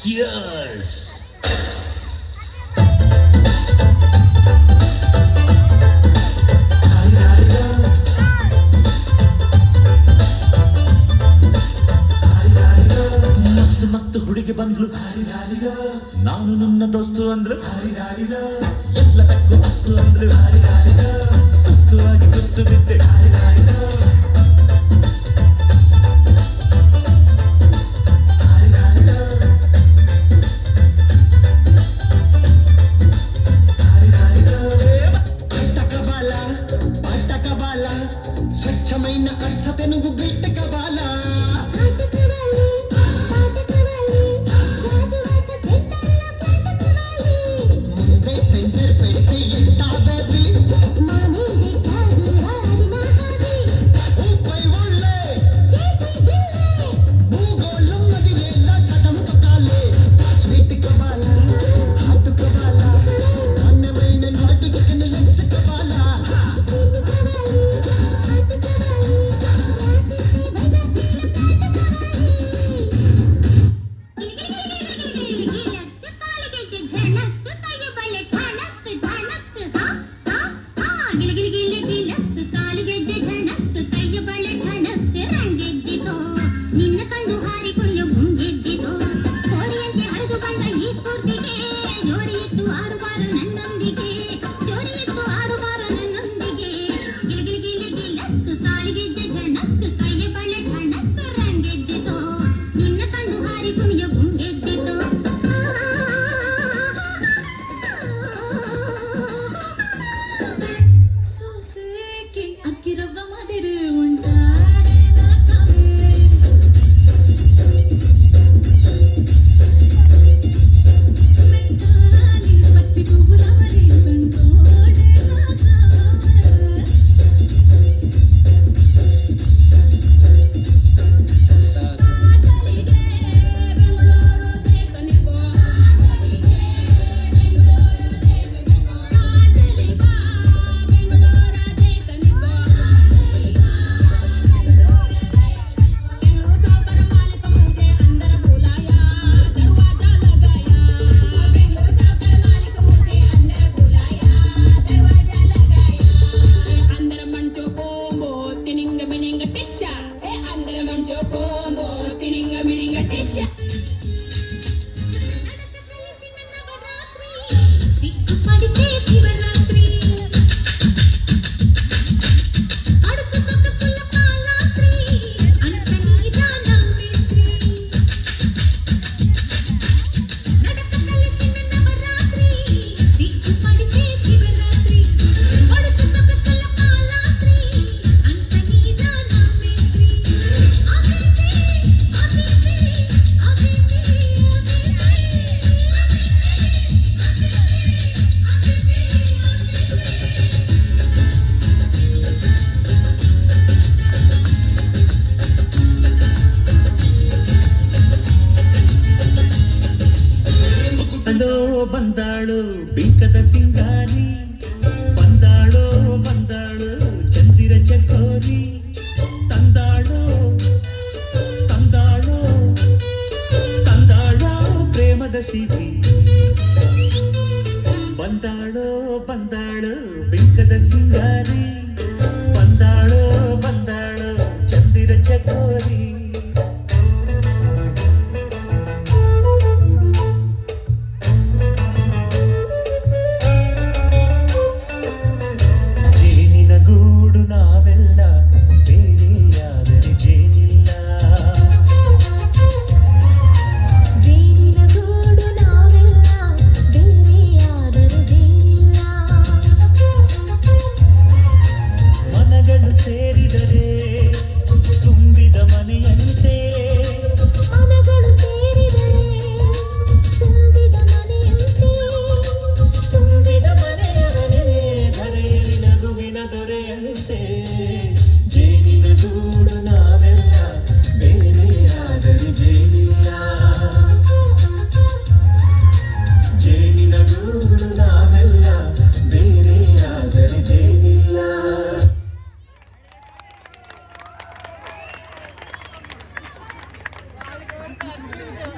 Cheers! ಮಸ್ತ್ ಮಸ್ತ್ ಹುಡುಗಿ ಬಂದ್ಲು, ನಾನು ನನ್ನ ದೋಸ್ತು ಅಂದ್ರು, ಎಲ್ಲದಕ್ಕೂ ಮಸ್ತು ಅಂದ್ರು, ಸುಸ್ತು ಆಗಿ ಗೊತ್ತು ಬಿದ್ದೆ. స్వచ్ఛమైన అర్హత నువ్వు బిట్టకవాలా ముందే టెండర్ పెడితే ఎంత బేబీ ఊపై ఒళ్ళే భూగోళం మదిరేళ్ళ కథం తొక్కాలే స్వీట్ కవాలా హాట్ కవాలా నాణ్యమైన నాటు చికెన్ లెగ్స్ కవాలా ಬಂದಾಳು ಬಿಂಕದ ಸಿಂಗಾರಿ, ಬಂದಾಳೋ ಬಂದಾಳು ಚಂದಿರ ಚಕೋರಿ, ತಂದಾಳೋ ತಂದಾಳೋ ತಂದಾಳೋ ಪ್ರೇಮದ ಸಿರಿ, ಬಂದಾಳೋ ಬಂದಾಳು ಬಿಂಕದ ಸಿಂಗಾರಿ, ಬಂದಾಳೋ ಬಂದಾಳು ಚಂದಿರ ಚಕೋರಿ. ಸೇರಿದರೆ ತುಂಬಿದ ಮನೆಯ ಅರ್ಜುನ್ದು